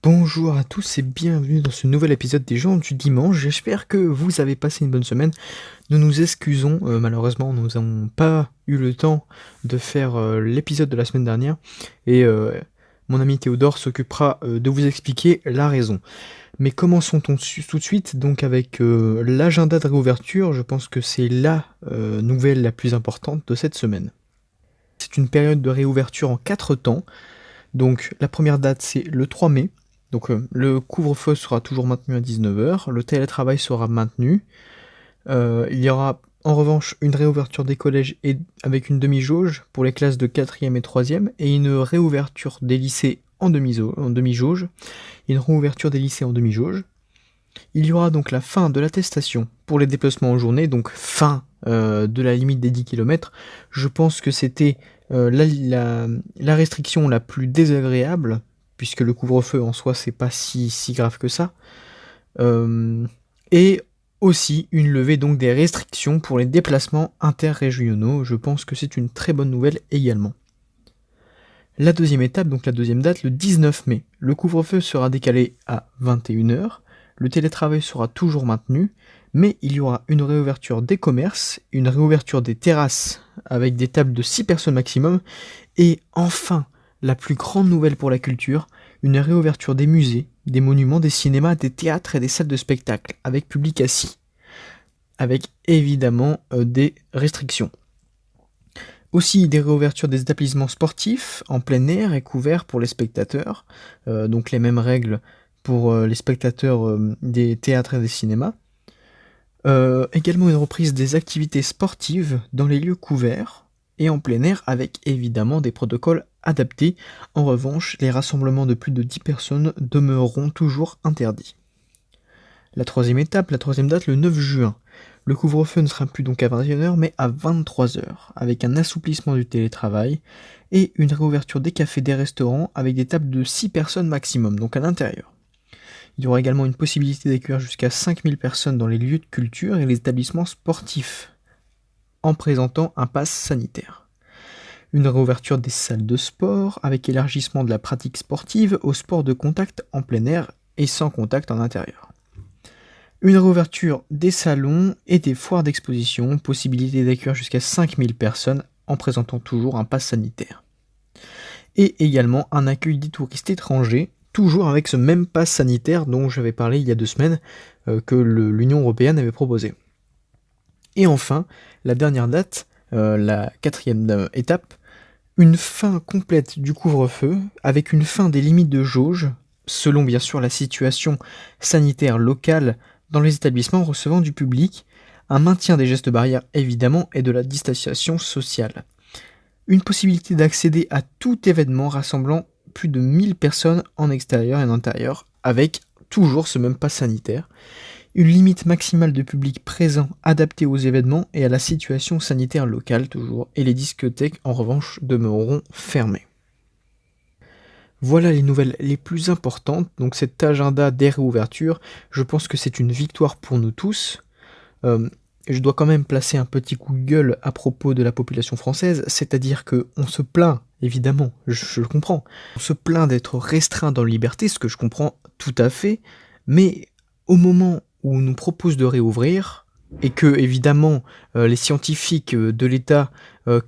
Bonjour à tous et bienvenue dans ce nouvel épisode des gens du dimanche. J'espère que vous avez passé une bonne semaine. Nous nous excusons, malheureusement nous n'avons pas eu le temps de faire l'épisode de la semaine dernière et mon ami Théodore s'occupera de vous expliquer la raison. Mais commençons tout de suite donc avec l'agenda de réouverture. Je pense que c'est la nouvelle la plus importante de cette semaine. C'est une période de réouverture en 4 temps. Donc la première date c'est le 3 mai. Donc le couvre-feu sera toujours maintenu à 19h, le télétravail sera maintenu. Il y aura en revanche une réouverture des collèges avec une demi-jauge pour les classes de 4e et 3e et une réouverture des lycées en demi-jauge, une réouverture des lycées en demi-jauge. Il y aura donc la fin de l'attestation pour les déplacements en journée, donc fin de la limite des 10 km. Je pense que c'était la restriction la plus désagréable, puisque le couvre-feu en soi c'est pas si grave que ça. Et aussi une levée donc des restrictions pour les déplacements interrégionaux. Je pense que c'est une très bonne nouvelle également. La deuxième étape, donc la deuxième date, le 19 mai. Le couvre-feu sera décalé à 21h. Le télétravail sera toujours maintenu, mais il y aura une réouverture des commerces, une réouverture des terrasses avec des tables de 6 personnes maximum, et enfin, la plus grande nouvelle pour la culture, une réouverture des musées, des monuments, des cinémas, des théâtres et des salles de spectacle, avec public assis, avec évidemment des restrictions. Aussi des réouvertures des établissements sportifs en plein air et couverts pour les spectateurs, donc les mêmes règles pour les spectateurs des théâtres et des cinémas. Également une reprise des activités sportives dans les lieux couverts et en plein air avec évidemment des protocoles adaptés. En revanche, les rassemblements de plus de 10 personnes demeureront toujours interdits. La troisième étape, la troisième date, le 9 juin. Le couvre-feu ne sera plus donc à 21h mais à 23h, avec un assouplissement du télétravail et une réouverture des cafés, des restaurants avec des tables de 6 personnes maximum, donc à l'intérieur. Il y aura également une possibilité d'accueillir jusqu'à 5000 personnes dans les lieux de culture et les établissements sportifs, en présentant un pass sanitaire. Une réouverture des salles de sport, avec élargissement de la pratique sportive au sport de contact en plein air et sans contact en intérieur. Une réouverture des salons et des foires d'exposition, possibilité d'accueillir jusqu'à 5000 personnes en présentant toujours un pass sanitaire. Et également un accueil des touristes étrangers, toujours avec ce même pass sanitaire dont j'avais parlé il y a 2 semaines, que l'Union Européenne avait proposé. Et enfin, la dernière date, la 4e étape, une fin complète du couvre-feu, avec une fin des limites de jauge, selon bien sûr la situation sanitaire locale dans les établissements recevant du public, un maintien des gestes barrières évidemment et de la distanciation sociale. Une possibilité d'accéder à tout événement rassemblant plus de 1000 personnes en extérieur et en intérieur, avec toujours ce même pass sanitaire. Une limite maximale de public présent adaptée aux événements et à la situation sanitaire locale toujours, et les discothèques en revanche demeureront fermées. Voilà les nouvelles les plus importantes, donc cet agenda des réouvertures, je pense que c'est une victoire pour nous tous. Je dois quand même placer un petit coup de gueule à propos de la population française, c'est-à-dire qu'on se plaint, évidemment, je le comprends, on se plaint d'être restreint dans la liberté, ce que je comprends tout à fait, mais au moment où on nous propose de réouvrir, et que évidemment les scientifiques de l'État,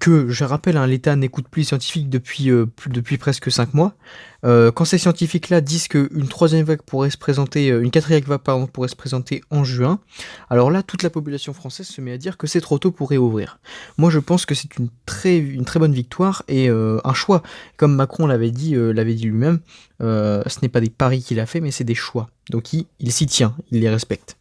que je rappelle, l'État n'écoute plus les scientifiques depuis presque 5 mois, quand ces scientifiques-là disent qu'une troisième vague pourrait se présenter, une quatrième vague pourrait se présenter en juin, alors là toute la population française se met à dire que c'est trop tôt pour réouvrir. Moi je pense que c'est une très bonne victoire et un choix, comme Macron l'avait dit lui-même, ce n'est pas des paris qu'il a fait mais c'est des choix, donc il s'y tient, il les respecte.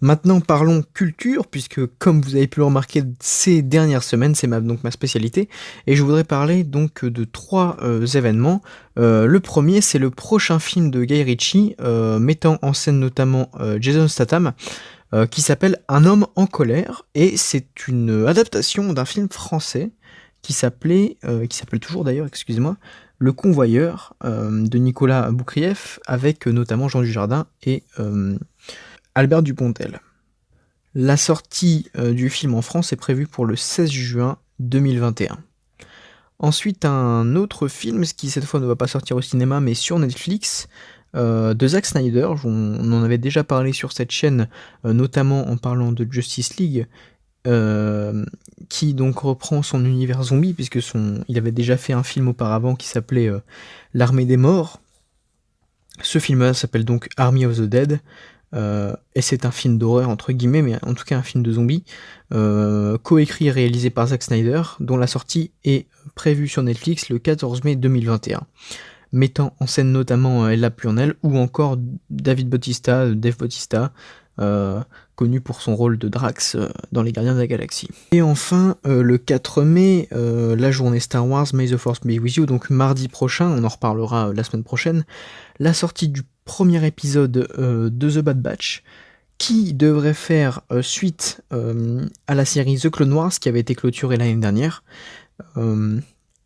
Maintenant parlons culture, puisque comme vous avez pu le remarquer ces dernières semaines, c'est donc ma spécialité, et je voudrais parler donc de 3 événements. Le premier, c'est le prochain film de Guy Ritchie, mettant en scène notamment Jason Statham, qui s'appelle Un homme en colère, et c'est une adaptation d'un film français qui s'appelle toujours d'ailleurs, excusez-moi, Le Convoyeur, de Nicolas Boukrieff, avec notamment Jean Dujardin et Albert Dupontel. La sortie du film en France est prévue pour le 16 juin 2021. Ensuite, un autre film, qui cette fois ne va pas sortir au cinéma, mais sur Netflix, de Zack Snyder. On en avait déjà parlé sur cette chaîne, notamment en parlant de Justice League, qui donc reprend son univers zombie, puisque il avait déjà fait un film auparavant qui s'appelait L'Armée des Morts. Ce film-là s'appelle donc Army of the Dead, et c'est un film d'horreur entre guillemets, mais en tout cas un film de zombies, coécrit et réalisé par Zack Snyder, dont la sortie est prévue sur Netflix le 14 mai 2021, mettant en scène notamment Ella Purnell ou encore Dave Bautista, connu pour son rôle de Drax dans Les Gardiens de la Galaxie. Et enfin, le 4 mai, la journée Star Wars, May the Force be with you, donc mardi prochain, on en reparlera la semaine prochaine, la sortie du premier épisode de The Bad Batch, qui devrait faire suite à la série The Clone Wars, qui avait été clôturée l'année dernière,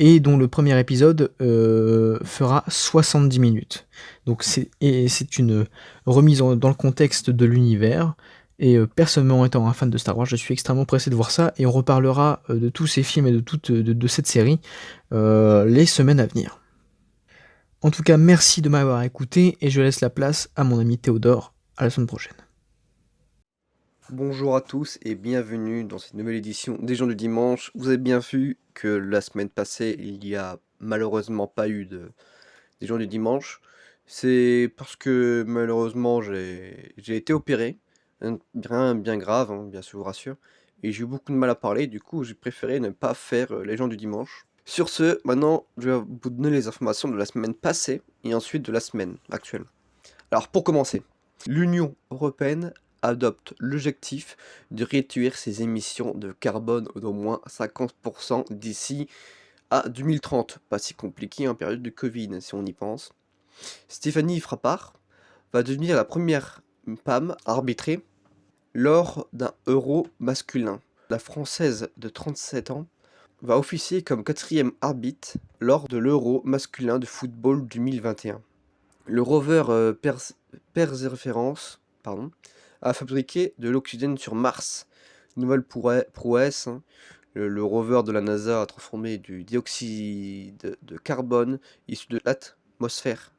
et dont le premier épisode fera 70 minutes. Donc c'est une remise dans le contexte de l'univers, et personnellement étant un fan de Star Wars, je suis extrêmement pressé de voir ça, et on reparlera de tous ces films et de cette série les semaines à venir. En tout cas, merci de m'avoir écouté, et je laisse la place à mon ami Théodore. À la semaine prochaine. Bonjour à tous et bienvenue dans cette nouvelle édition des gens du dimanche. Vous avez bien vu que la semaine passée, il n'y a malheureusement pas eu des gens du dimanche. C'est parce que malheureusement, j'ai été opéré. Rien bien grave, hein, bien sûr, je vous rassure. Et j'ai eu beaucoup de mal à parler, du coup, j'ai préféré ne pas faire les gens du dimanche. Sur ce, maintenant, je vais vous donner les informations de la semaine passée et ensuite de la semaine actuelle. Alors, pour commencer, l'Union européenne adopte l'objectif de réduire ses émissions de carbone d'au moins 50% d'ici à 2030. Pas si compliqué en période de Covid, si on y pense. Stéphanie Frappart va devenir la première femme arbitrée lors d'un Euro masculin. La Française de 37 ans va officier comme quatrième arbitre lors de l'Euro masculin de football 2021. Le rover Perseverance a fabriqué de l'oxygène sur Mars. Nouvelle prouesse, hein. Le rover de la NASA a transformé du dioxyde de carbone issu de l'atmosphère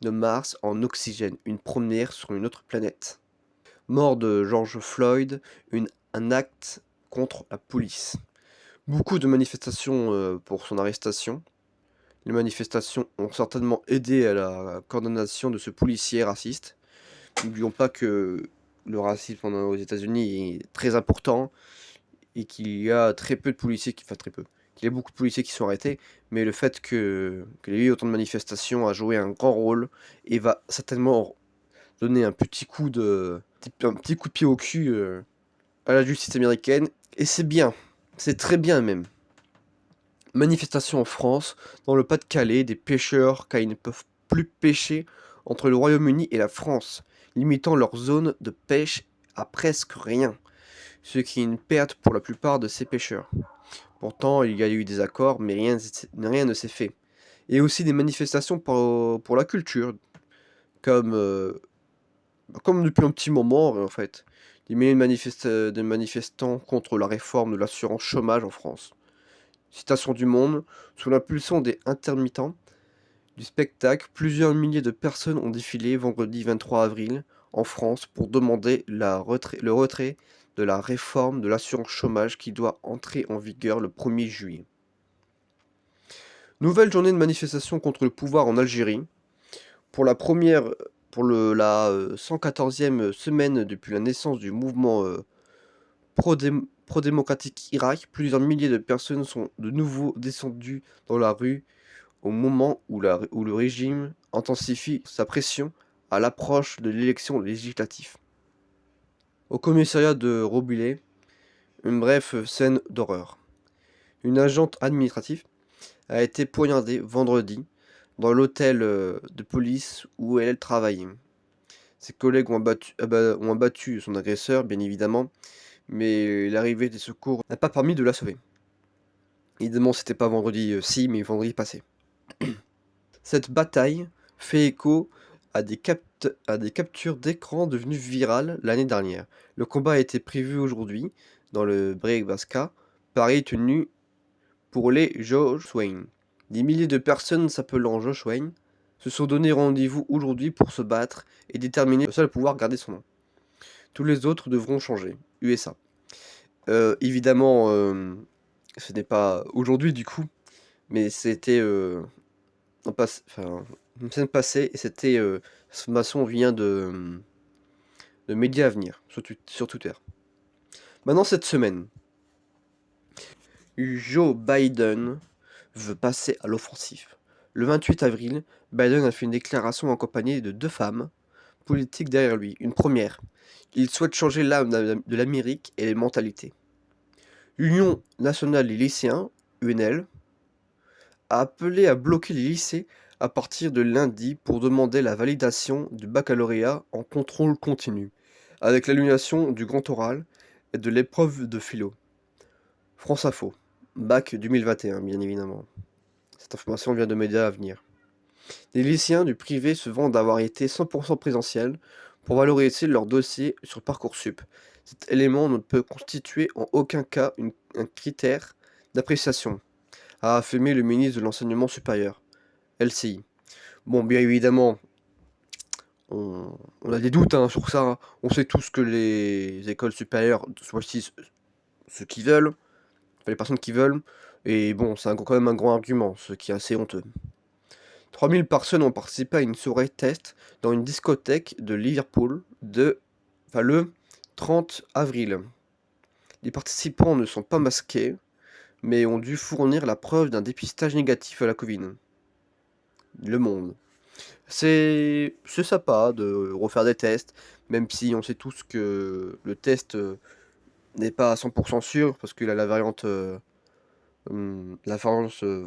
de Mars en oxygène, une première sur une autre planète. Mort de George Floyd, un acte contre la police. Beaucoup de manifestations pour son arrestation. Les manifestations ont certainement aidé à la condamnation de ce policier raciste. N'oublions pas que le racisme aux États-Unis est très important et qu'il y a très peu de policiers qu'il y a beaucoup de policiers qui sont arrêtés, mais le fait qu'il y ait eu autant de manifestations a joué un grand rôle et va certainement donner un petit coup de pied au cul à la justice américaine, et c'est bien, c'est très bien même. Manifestation en France, dans le Pas-de-Calais, des pêcheurs car ils ne peuvent plus pêcher entre le Royaume-Uni et la France, limitant leur zone de pêche à presque rien, ce qui est une perte pour la plupart de ces pêcheurs. Pourtant, il y a eu des accords, mais rien ne s'est fait. Et aussi des manifestations pour la culture, comme depuis un petit moment en fait. Des milliers de manifestants contre la réforme de l'assurance chômage en France. Citation du Monde, sous l'impulsion des intermittents du spectacle, plusieurs milliers de personnes ont défilé vendredi 23 avril en France pour demander le retrait de la réforme de l'assurance chômage qui doit entrer en vigueur le 1er juillet. Nouvelle journée de manifestation contre le pouvoir en Algérie. Pour la 114e semaine depuis la naissance du mouvement pro-démocratique Irak, plusieurs milliers de personnes sont de nouveau descendues dans la rue au moment où le régime intensifie sa pression à l'approche de l'élection législative. Au commissariat de Robillet, une brève scène d'horreur. Une agente administrative a été poignardée vendredi dans l'hôtel de police où elle travaillait. Ses collègues ont abattu son agresseur, bien évidemment, mais l'arrivée des secours n'a pas permis de la sauver. Évidemment, c'était pas vendredi mais vendredi passé. Cette bataille fait écho à des captures d'écran devenues virales l'année dernière. Le combat a été prévu aujourd'hui dans le Brebaska, Paris tenu pour les Josh Wayne. Des milliers de personnes s'appelant Josh Wayne se sont donné rendez-vous aujourd'hui pour se battre et déterminer le seul à pouvoir garder son nom. Tous les autres devront changer. USA. Évidemment, ce n'est pas aujourd'hui du coup, mais c'était une semaine passée et c'était cette information vient de Médias Avenir sur Twitter. Maintenant cette semaine, Joe Biden veut passer à l'offensive. Le 28 avril, Biden a fait une déclaration accompagnée de 2 femmes politiques derrière lui. Une première, il souhaite changer l'âme de l'Amérique et les mentalités. L'Union nationale des lycéens, UNL, a appelé à bloquer les lycées à partir de lundi pour demander la validation du baccalauréat en contrôle continu, avec l'annulation du grand oral et de l'épreuve de philo. France Info, bac 2021 bien évidemment. Cette information vient de Médias Avenir. Les lycéens du privé se vantent d'avoir été 100% présentiels pour valoriser leur dossier sur Parcoursup. Cet élément ne peut constituer en aucun cas un critère d'appréciation, a affirmé le ministre de l'Enseignement supérieur, LCI. Bon, bien évidemment, on a des doutes sur ça. On sait tous que les écoles supérieures choisissent ceux qui veulent, enfin, les personnes qui veulent. Et bon, c'est quand même un grand argument, ce qui est assez honteux. 3000 personnes ont participé à une soirée test dans une discothèque de Liverpool le 30 avril. Les participants ne sont pas masqués, mais ont dû fournir la preuve d'un dépistage négatif à la Covid. Le Monde. C'est sympa de refaire des tests, même si on sait tous que le test n'est pas à 100% sûr, parce qu'il a la variante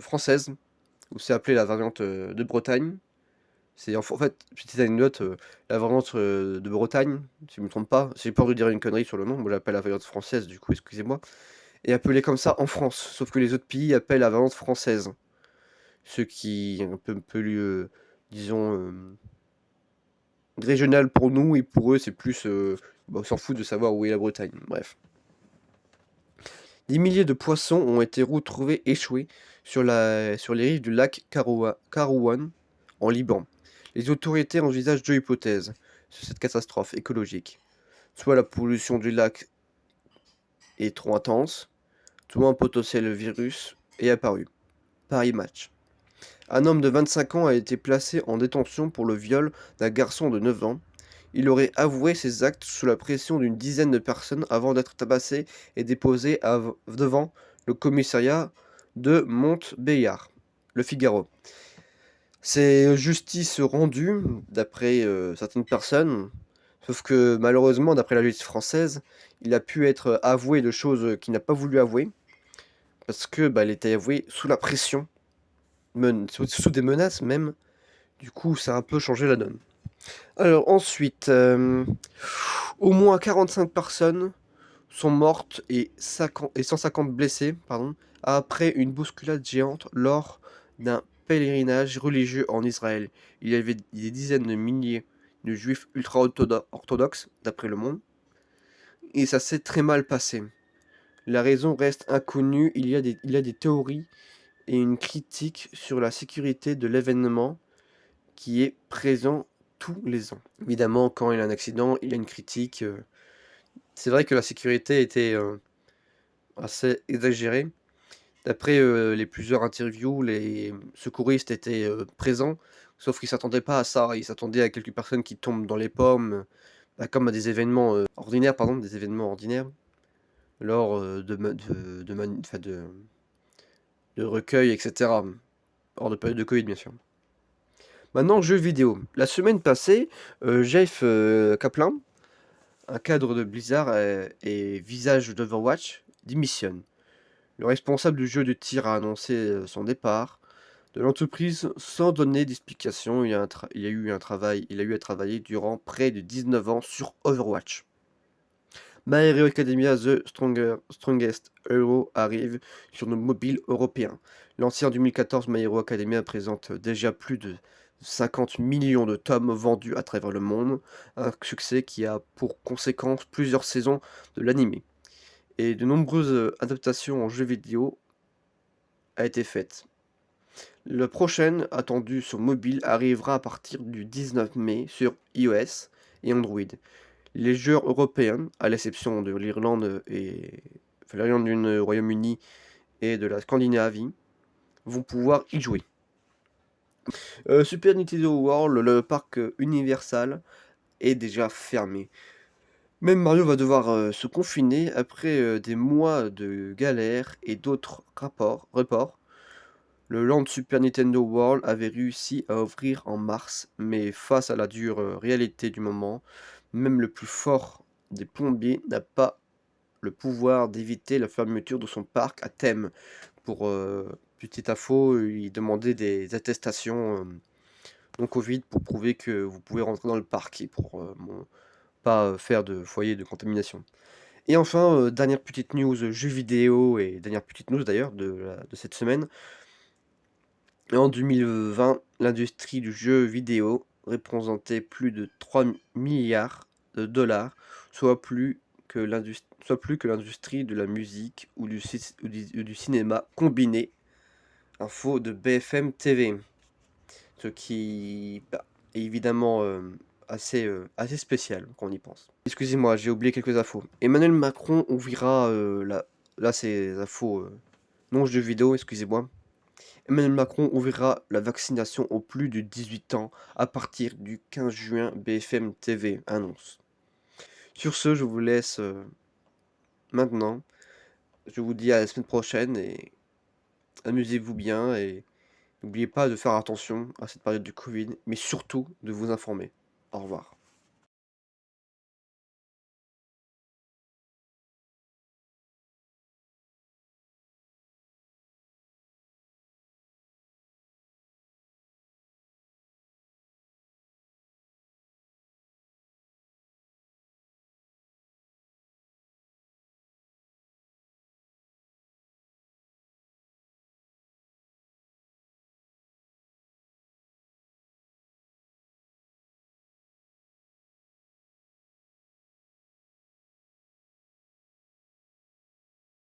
française, ou c'est appelé la variante de Bretagne. C'est en fait, petite anecdote, la variante de Bretagne, si je ne me trompe pas, j'ai peur de dire une connerie sur le nom, moi j'appelle la variante française, du coup, excusez-moi, est appelée comme ça en France, sauf que les autres pays appellent la variante française. Ce qui est un peu plus, disons, régional pour nous, et pour eux, c'est plus. On s'en fout de savoir où est la Bretagne. Bref. Des milliers de poissons ont été retrouvés échoués sur les rives du lac Karouan, en Liban. Les autorités envisagent 2 hypothèses sur cette catastrophe écologique. Soit la pollution du lac est trop intense, soit un potentiel virus est apparu. Paris Match. Un homme de 25 ans a été placé en détention pour le viol d'un garçon de 9 ans. Il aurait avoué ses actes sous la pression d'une dizaine de personnes avant d'être tabassé et déposé devant le commissariat de Montbéliard. Le Figaro. C'est justice rendue, d'après certaines personnes, sauf que malheureusement, d'après la justice française, il a pu être avoué de choses qu'il n'a pas voulu avouer, parce que il était avoué sous la pression, sous des menaces même. Du coup, ça a un peu changé la donne. Alors ensuite, au moins 45 personnes sont mortes et 150 blessées, après une bousculade géante lors d'un pèlerinage religieux en Israël. Il y avait des dizaines de milliers de juifs ultra-orthodoxes, d'après Le Monde, et ça s'est très mal passé. La raison reste inconnue, il y a des théories et une critique sur la sécurité de l'événement qui est présent tous les ans. Évidemment, quand il y a un accident, il y a une critique. C'est vrai que la sécurité était assez exagérée. D'après les plusieurs interviews, les secouristes étaient présents, sauf qu'ils ne s'attendaient pas à ça. Ils s'attendaient à quelques personnes qui tombent dans les pommes, comme à des événements ordinaires, lors de recueil, etc. Hors de période de Covid, bien sûr. Maintenant, jeux vidéo. La semaine passée, Jeff Kaplan, un cadre de Blizzard et visage d'Overwatch, démissionne. Le responsable du jeu de tir a annoncé son départ de l'entreprise sans donner d'explication. Il a eu à travailler durant près de 19 ans sur Overwatch. My Hero Academia The Strongest Hero arrive sur nos mobiles européens. Lancé en 2014, My Hero Academia présente déjà plus de 50 millions de tomes vendus à travers le monde, un succès qui a pour conséquence plusieurs saisons de l'anime. Et de nombreuses adaptations en jeux vidéo a été faites. La prochaine, attendue sur mobile, arrivera à partir du 19 mai sur iOS et Android. Les joueurs européens, à l'exception de l'Irlande l'Irlande du Royaume-Uni et de la Scandinavie, vont pouvoir y jouer. Super Nintendo World, le parc Universal, est déjà fermé. Même Mario va devoir se confiner après des mois de galère et d'autres reports. Le Land Super Nintendo World avait réussi à ouvrir en mars, mais face à la dure réalité du moment, même le plus fort des plombiers n'a pas le pouvoir d'éviter la fermeture de son parc à thème. Pour petite info, il demandait des attestations non Covid pour prouver que vous pouvez rentrer dans le parc et pour pas faire de foyer de contamination. Et enfin, dernière petite news jeux vidéo et dernière petite news d'ailleurs de cette semaine. En 2020, l'industrie du jeu vidéo représentait plus de 3 milliards de dollars, soit plus que l'industrie de la musique ou du cinéma combiné. Info de BFM TV. Ce qui est évidemment assez spécial quand on y pense. Excusez-moi, j'ai oublié quelques infos. Emmanuel Macron ouvrira, là c'est infos non jeux vidéo, excusez-moi. Emmanuel Macron ouvrira la vaccination aux plus de 18 ans à partir du 15 juin, BFM TV annonce. Sur ce, je vous laisse maintenant. Je vous dis à la semaine prochaine et amusez-vous bien et n'oubliez pas de faire attention à cette période du Covid, mais surtout de vous informer. Au revoir.